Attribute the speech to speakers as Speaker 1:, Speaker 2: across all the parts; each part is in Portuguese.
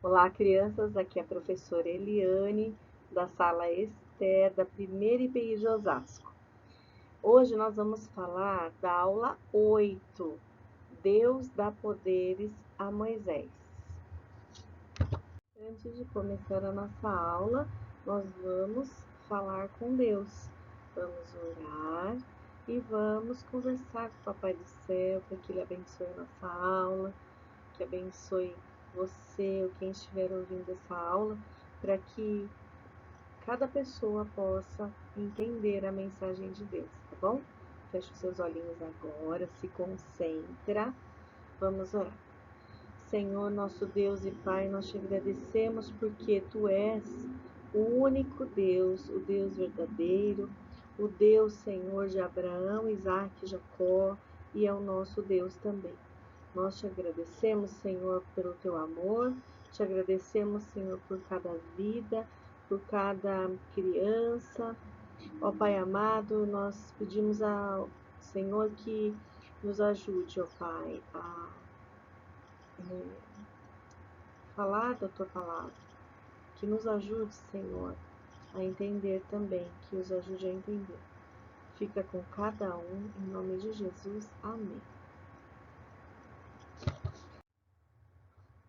Speaker 1: Olá, crianças. Aqui é a professora Eliane, da sala Esther, da primeira IPI de Osasco. Hoje nós vamos falar da aula 8, Deus dá poderes a Moisés. Antes de começar a nossa aula, nós vamos falar com Deus. Vamos orar e vamos conversar com o Papai do Céu para que Ele abençoe a nossa aula, que abençoe você ou quem estiver ouvindo essa aula, para que cada pessoa possa entender a mensagem de Deus, tá bom? Feche os seus olhinhos agora, se concentra. Vamos orar. Senhor, nosso Deus e Pai, nós te agradecemos porque Tu és o único Deus, o Deus verdadeiro, o Deus, Senhor, de Abraão, Isaac e Jacó, e é o nosso Deus também. Nós te agradecemos, Senhor, pelo Teu amor, te agradecemos, Senhor, por cada vida, por cada criança. Ó Pai amado, nós pedimos ao Senhor que nos ajude, ó Pai, a falar da Tua palavra, que nos ajude, Senhor, a entender também, que os ajude a entender. Fica com cada um, em nome de Jesus. Amém.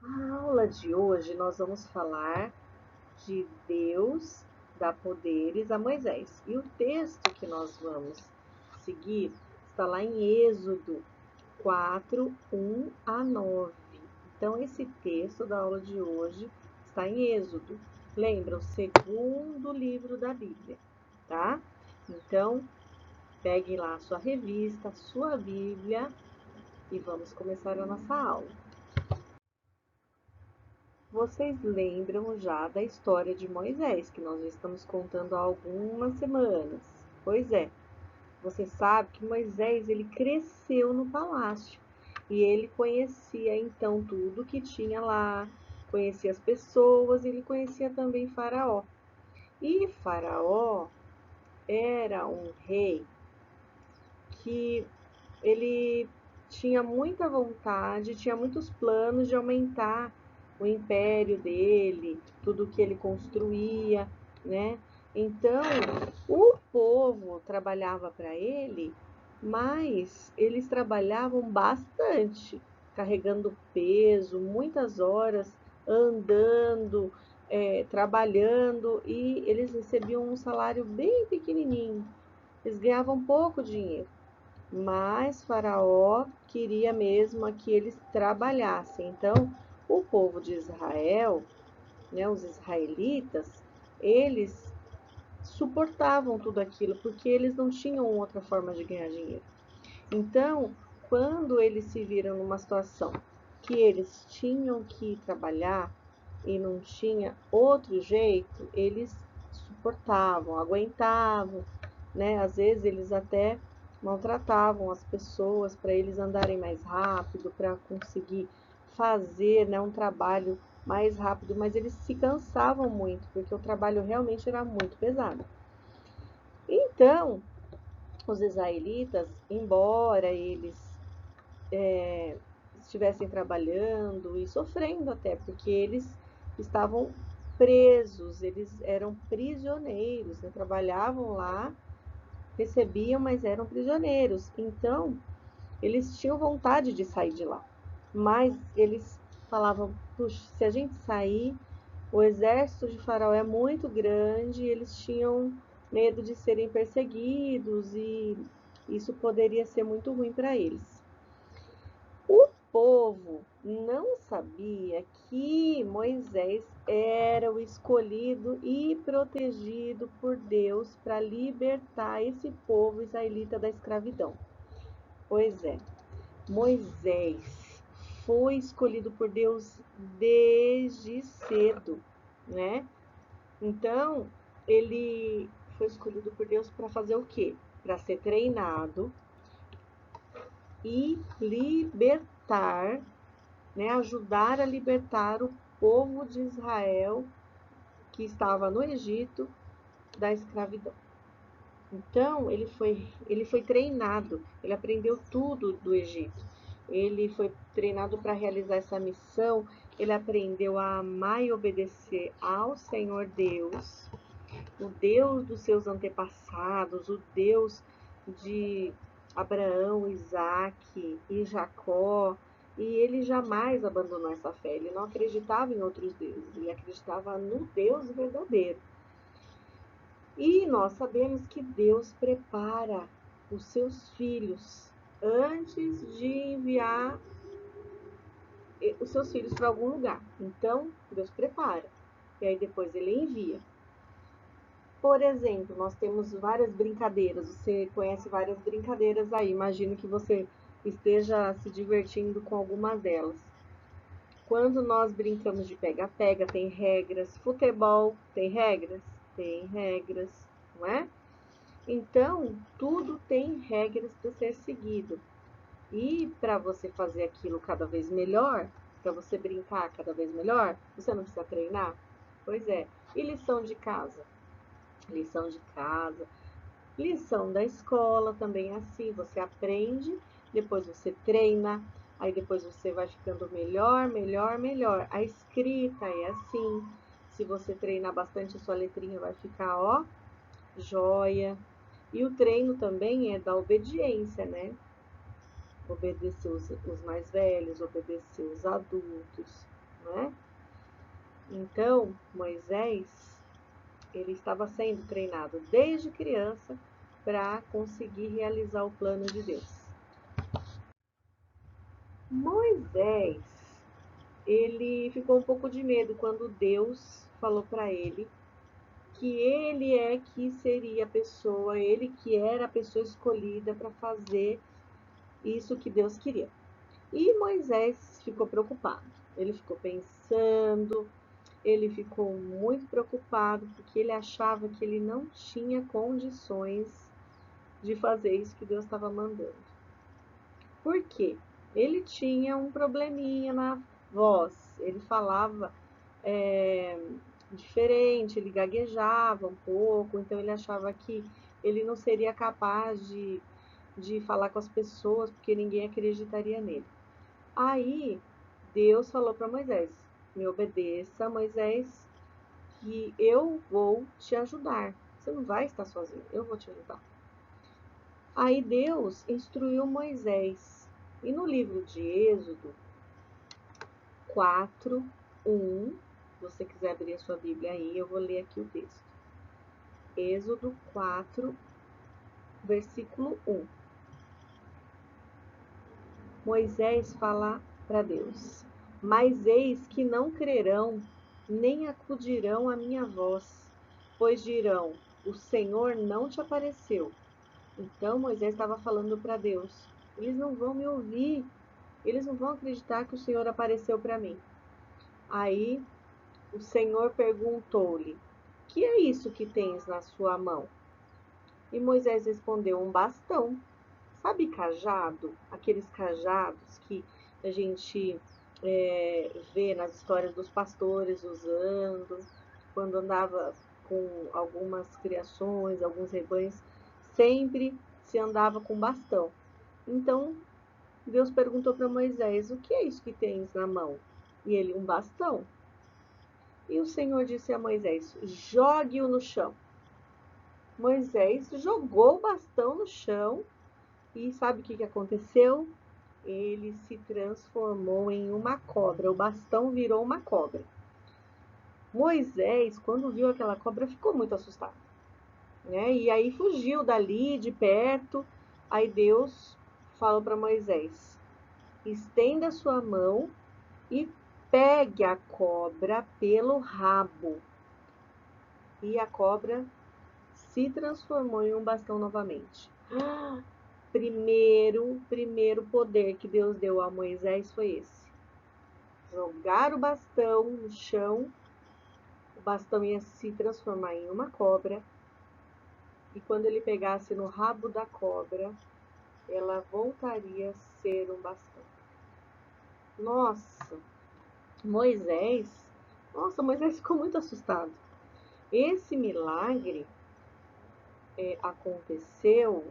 Speaker 1: Na aula de hoje nós vamos falar de Deus dá poderes a Moisés. E o texto que nós vamos seguir está lá em Êxodo 4, 1 a 9. Então, esse texto da aula de hoje está em Êxodo. Lembra, o segundo livro da Bíblia, tá? Então, pegue lá a sua revista, a sua Bíblia e vamos começar a nossa aula. Vocês lembram já da história de Moisés, que nós já estamos contando há algumas semanas. Pois é, você sabe que Moisés ele cresceu no palácio e ele conhecia então tudo que tinha lá, conhecia as pessoas, ele conhecia também Faraó. E Faraó era um rei que ele tinha muita vontade, tinha muitos planos de aumentar o império dele, tudo que ele construía, né? Então, o povo trabalhava para ele, mas eles trabalhavam bastante, carregando peso, muitas horas andando, trabalhando, e eles recebiam um salário bem pequenininho. Eles ganhavam pouco dinheiro. Mas Faraó queria mesmo que eles trabalhassem. Então, o povo de Israel, né, os israelitas, eles suportavam tudo aquilo porque eles não tinham outra forma de ganhar dinheiro. Então, quando eles se viram numa situação que eles tinham que trabalhar e não tinha outro jeito, eles suportavam, aguentavam, né? Às vezes eles até maltratavam as pessoas para eles andarem mais rápido, para conseguir fazer, né, um trabalho mais rápido, mas eles se cansavam muito, porque o trabalho realmente era muito pesado. Então, os israelitas, embora eles estivessem trabalhando e sofrendo até, porque eles estavam presos, eles eram prisioneiros, né? Trabalhavam lá, recebiam, mas eram prisioneiros. Então, eles tinham vontade de sair de lá, mas eles falavam: puxa, se a gente sair, o exército de Faraó é muito grande, e eles tinham medo de serem perseguidos e isso poderia ser muito ruim para eles. O povo não sabia que Moisés era o escolhido e protegido por Deus para libertar esse povo israelita da escravidão. Pois é, Moisés foi escolhido por Deus desde cedo, né? Então, ele foi escolhido por Deus para fazer o quê? Para ser treinado e libertar, né? Ajudar a libertar o povo de Israel que estava no Egito da escravidão. Então, ele foi treinado, ele aprendeu tudo do Egito. ele foi treinado para realizar essa missão, ele aprendeu a amar e obedecer ao Senhor Deus, o Deus dos seus antepassados, o Deus de Abraão, Isaque e Jacó, e ele jamais abandonou essa fé. Ele não acreditava em outros deuses, ele acreditava no Deus verdadeiro. E nós sabemos que Deus prepara os seus filhos antes de enviar os seus filhos para algum lugar. Então, Deus prepara. E aí depois ele envia. Por exemplo, nós temos várias brincadeiras. Você conhece várias brincadeiras aí. Imagino que você esteja se divertindo com algumas delas. Quando nós brincamos de pega-pega, tem regras. Futebol tem regras? Tem regras, não é? Então, tudo tem regras para ser seguido. E para você fazer aquilo cada vez melhor, para você brincar cada vez melhor, você não precisa treinar? Pois é. E lição de casa? Lição de casa. Lição da escola também é assim. Você aprende, depois você treina, aí depois você vai ficando melhor, melhor, melhor. A escrita é assim. Se você treinar bastante, a sua letrinha vai ficar, ó, joia. E o treino também é da obediência, né? Obedecer os mais velhos, obedecer os adultos, né? Então, Moisés, ele estava sendo treinado desde criança para conseguir realizar o plano de Deus. Moisés, ele ficou um pouco de medo quando Deus falou para ele que ele é que seria a pessoa, ele que era a pessoa escolhida para fazer isso que Deus queria. E Moisés ficou preocupado. Ele ficou pensando, ele ficou muito preocupado porque ele achava que ele não tinha condições de fazer isso que Deus estava mandando. Por quê? Ele tinha um probleminha na voz, ele falava diferente, ele gaguejava um pouco, então ele achava que ele não seria capaz de falar com as pessoas porque ninguém acreditaria nele. Aí Deus falou para Moisés: me obedeça, Moisés, que eu vou te ajudar. Você não vai estar sozinho, eu vou te ajudar. Aí Deus instruiu Moisés. E no livro de Êxodo 4, 1, se você quiser abrir a sua Bíblia aí, eu vou ler aqui o texto. Êxodo 4, versículo 1. Moisés fala para Deus: mas eis que não crerão, nem acudirão à minha voz, pois dirão: o Senhor não te apareceu. Então Moisés estava falando para Deus: eles não vão me ouvir, eles não vão acreditar que o Senhor apareceu para mim. Aí o Senhor perguntou-lhe: que é isso que tens na sua mão? E Moisés respondeu: um bastão. Sabe cajado? Aqueles cajados que a gente vê nas histórias dos pastores usando, quando andava com algumas criações, alguns rebanhos, sempre se andava com bastão. Então, Deus perguntou para Moisés: o que é isso que tens na mão? E ele: um bastão. E o Senhor disse a Moisés: jogue-o no chão. Moisés jogou o bastão no chão e sabe o que aconteceu? Ele se transformou em uma cobra. O bastão virou uma cobra. Moisés, quando viu aquela cobra, ficou muito assustado, né? E aí fugiu dali, de perto. Aí Deus falou para Moisés: estenda a sua mão e pegue a cobra pelo rabo. E a cobra se transformou em um bastão novamente. Primeiro poder que Deus deu a Moisés foi esse: jogar o bastão no chão, o bastão ia se transformar em uma cobra, e quando ele pegasse no rabo da cobra, ela voltaria a ser um bastão. Nossa, Moisés, Moisés ficou muito assustado. Esse milagre aconteceu,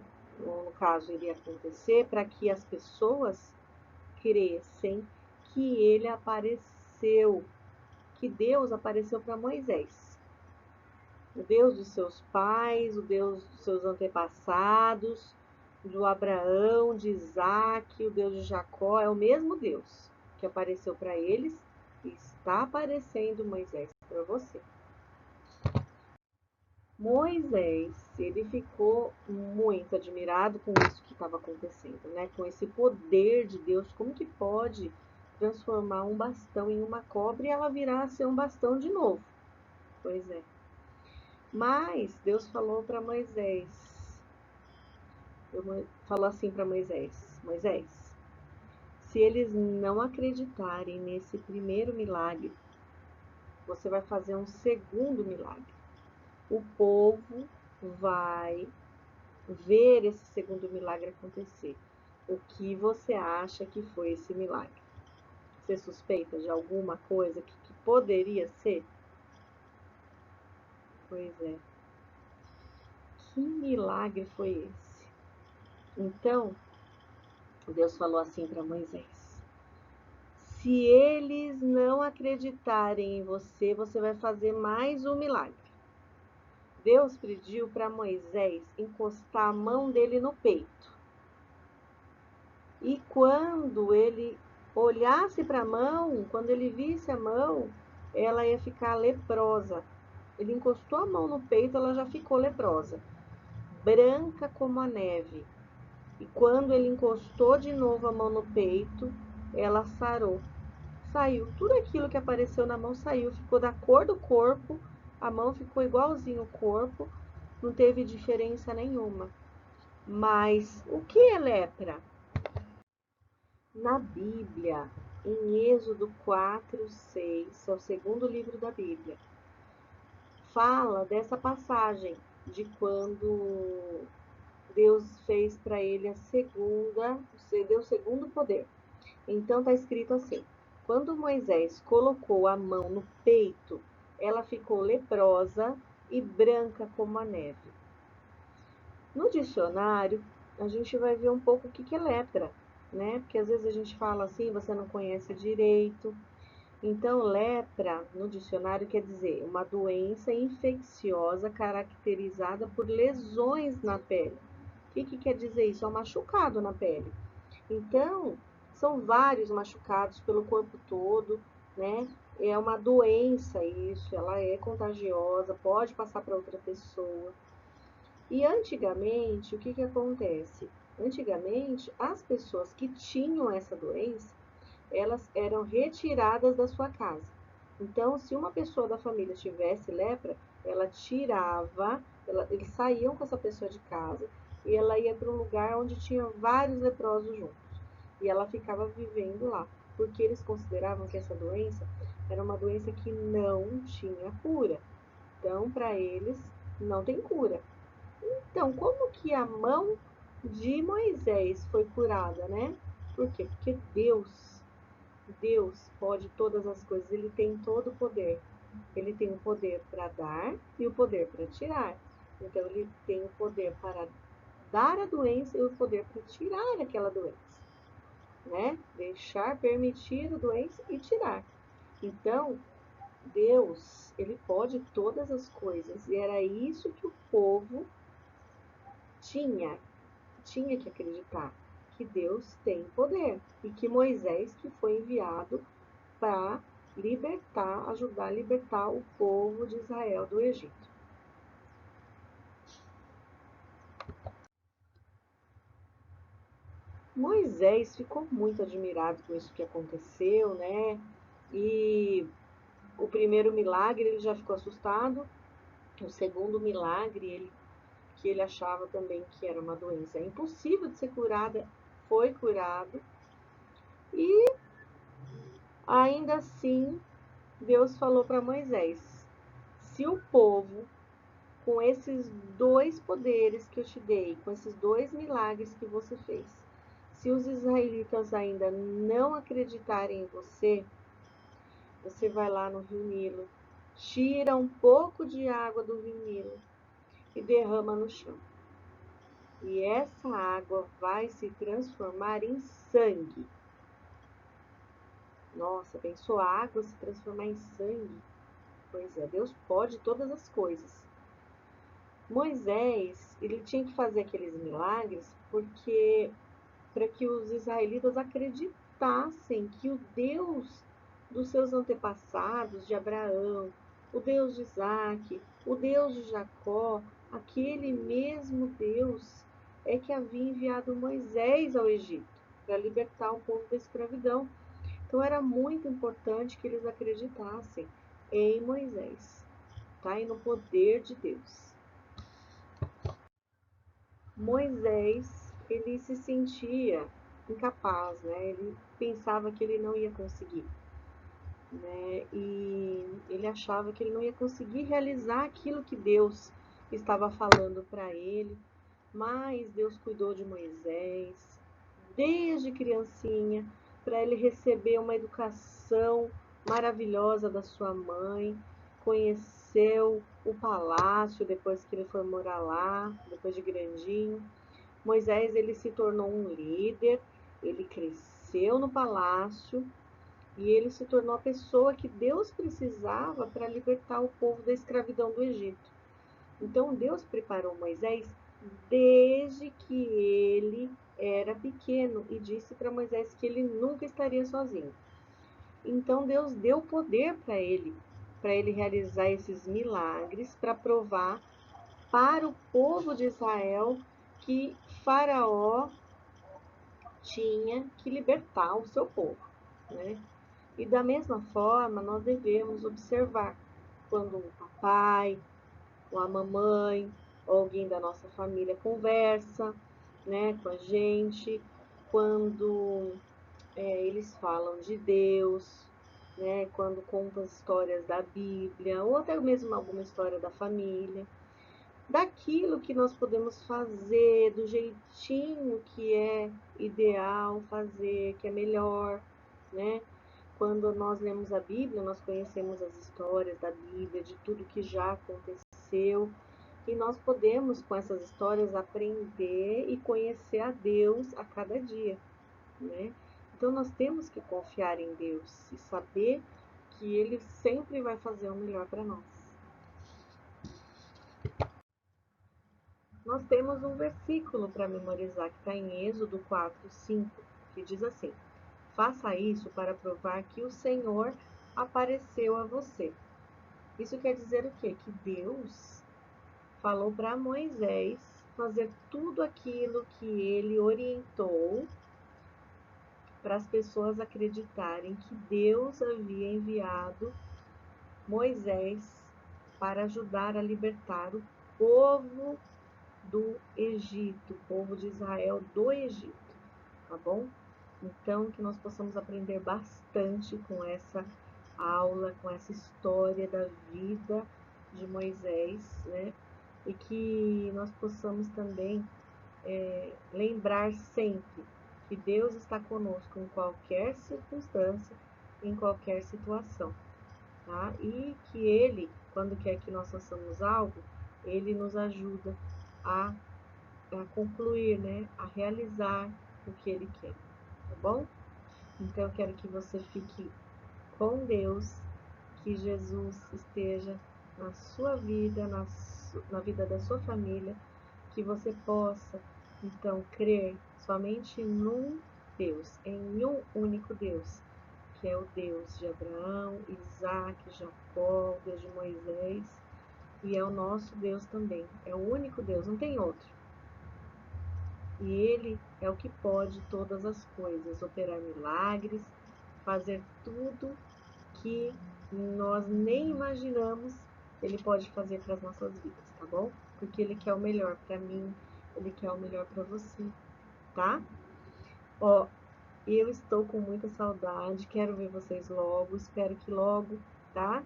Speaker 1: ou no caso iria acontecer, para que as pessoas crescem que ele apareceu, que Deus apareceu para Moisés. O Deus dos seus pais, o Deus dos seus antepassados, do Abraão, de Isaac, o Deus de Jacó, é o mesmo Deus que apareceu para eles e está aparecendo, Moisés, para você. Moisés, ele ficou muito admirado com isso que estava acontecendo, né? Com esse poder de Deus, como que pode transformar um bastão em uma cobra e ela virar a ser um bastão de novo? Pois é. Mas Deus falou para Moisés, falou assim para Moisés, Moisés, se eles não acreditarem nesse primeiro milagre, você vai fazer um segundo milagre. O povo vai ver esse segundo milagre acontecer. O que você acha que foi esse milagre? Você suspeita de alguma coisa que poderia ser? Pois é. Que milagre foi esse? Então, Deus falou assim para Moisés: se eles não acreditarem em você, você vai fazer mais um milagre. Deus pediu para Moisés encostar a mão dele no peito. E quando ele olhasse para a mão, quando ele visse a mão, ela ia ficar leprosa. Ele encostou a mão no peito, ela já ficou leprosa, branca como a neve. E quando ele encostou de novo a mão no peito, ela sarou. Saiu. Tudo aquilo que apareceu na mão saiu, ficou da cor do corpo, a mão ficou igualzinho o corpo, não teve diferença nenhuma. Mas o que é lepra? Na Bíblia, em Êxodo 4:6, é o segundo livro da Bíblia, fala dessa passagem de quando Deus fez para ele a segunda, deu o segundo poder. Então está escrito assim: quando Moisés colocou a mão no peito, ela ficou leprosa e branca como a neve. No dicionário, a gente vai ver um pouco o que é lepra, né? Porque às vezes a gente fala assim, você não conhece direito. Então, lepra, no dicionário, quer dizer uma doença infecciosa caracterizada por lesões na pele. O que quer dizer isso? É um machucado na pele. Então, são vários machucados pelo corpo todo, né? É uma doença isso, ela é contagiosa, pode passar para outra pessoa. E antigamente, o que acontece? Antigamente, as pessoas que tinham essa doença, elas eram retiradas da sua casa. Então, se uma pessoa da família tivesse lepra, ela tirava, eles saíam com essa pessoa de casa e ela ia para um lugar onde tinha vários leprosos juntos. E ela ficava vivendo lá, porque eles consideravam que essa doença era uma doença que não tinha cura. Então, para eles, não tem cura. Então, como que a mão de Moisés foi curada, né? Por quê? Porque Deus pode todas as coisas, ele tem todo o poder. Ele tem o poder para dar e o poder para tirar. Então, ele tem o poder para dar a doença e o poder para tirar aquela doença, né? Deixar, permitir a doença e tirar. Então, Deus, ele pode todas as coisas e era isso que o povo tinha que acreditar, que Deus tem poder e que Moisés que foi enviado para libertar, ajudar a libertar o povo de Israel do Egito. Moisés ficou muito admirado com isso que aconteceu, né? E o primeiro milagre ele já ficou assustado, o segundo milagre que ele achava também que era uma doença impossível de ser curada, foi curado. E ainda assim, Deus falou para Moisés: se o povo, com esses dois poderes que eu te dei, com esses dois milagres que você fez, se os israelitas ainda não acreditarem em você, você vai lá no Rio Nilo, tira um pouco de água do Rio Nilo e derrama no chão. E essa água vai se transformar em sangue. Nossa, pensou a água se transformar em sangue? Pois é, Deus pode todas as coisas. Moisés, ele tinha que fazer aqueles milagres porque para que os israelitas acreditassem que o Deus dos seus antepassados, de Abraão, o Deus de Isaac, o Deus de Jacó, aquele mesmo Deus é que havia enviado Moisés ao Egito para libertar o povo da escravidão. Então era muito importante que eles acreditassem em Moisés, tá? E no poder de Deus. Moisés, ele se sentia incapaz, né? Ele pensava que ele não ia conseguir, né? E ele achava que ele não ia conseguir realizar aquilo que Deus estava falando para ele, mas Deus cuidou de Moisés desde criancinha para ele receber uma educação maravilhosa da sua mãe, conheceu o palácio depois que ele foi morar lá, depois de grandinho. Moisés, ele se tornou um líder, ele cresceu no palácio e ele se tornou a pessoa que Deus precisava para libertar o povo da escravidão do Egito. Então Deus preparou Moisés desde que ele era pequeno e disse para Moisés que ele nunca estaria sozinho. Então Deus deu poder para ele realizar esses milagres, para provar para o povo de Israel que Faraó tinha que libertar o seu povo, né? E da mesma forma, nós devemos observar quando o papai, ou a mamãe, ou alguém da nossa família conversa, né, com a gente, quando eles falam de Deus, né, quando contam as histórias da Bíblia, ou até mesmo alguma história da família, daquilo que nós podemos fazer, do jeitinho que é ideal fazer, que é melhor, né? Quando nós lemos a Bíblia, nós conhecemos as histórias da Bíblia, de tudo que já aconteceu, e nós podemos, com essas histórias, aprender e conhecer a Deus a cada dia, né? Então nós temos que confiar em Deus e saber que Ele sempre vai fazer o melhor para nós. Nós temos um versículo para memorizar que está em Êxodo 4:5, que diz assim: faça isso para provar que o Senhor apareceu a você. Isso quer dizer o quê? Que Deus falou para Moisés fazer tudo aquilo que ele orientou para as pessoas acreditarem que Deus havia enviado Moisés para ajudar a libertar o povo do Egito, o povo de Israel do Egito, tá bom? Então, que nós possamos aprender bastante com essa aula, com essa história da vida de Moisés, né? E que nós possamos também lembrar sempre que Deus está conosco em qualquer circunstância, em qualquer situação, tá? E que Ele, quando quer que nós façamos algo, Ele nos ajuda a, a concluir, né? A realizar o que Ele quer, tá bom? Então eu quero que você fique com Deus, que Jesus esteja na sua vida, na vida da sua família, que você possa então crer somente num Deus, em um único Deus, que é o Deus de Abraão, Isaac, Jacó, o Deus de Moisés, e é o nosso Deus também. É o único Deus, não tem outro. E Ele é o que pode todas as coisas, operar milagres, fazer tudo que nós nem imaginamos, Ele pode fazer para as nossas vidas, tá bom? Porque Ele quer o melhor para mim, Ele quer o melhor para você, tá? Ó, eu estou com muita saudade, quero ver vocês logo, espero que logo, tá?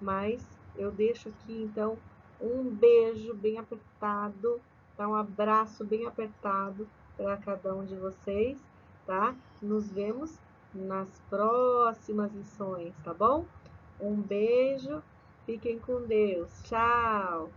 Speaker 1: Mas eu deixo aqui então um beijo bem apertado, tá? Um abraço bem apertado para cada um de vocês, tá? Nos vemos nas próximas lições, tá bom? Um beijo, fiquem com Deus, tchau!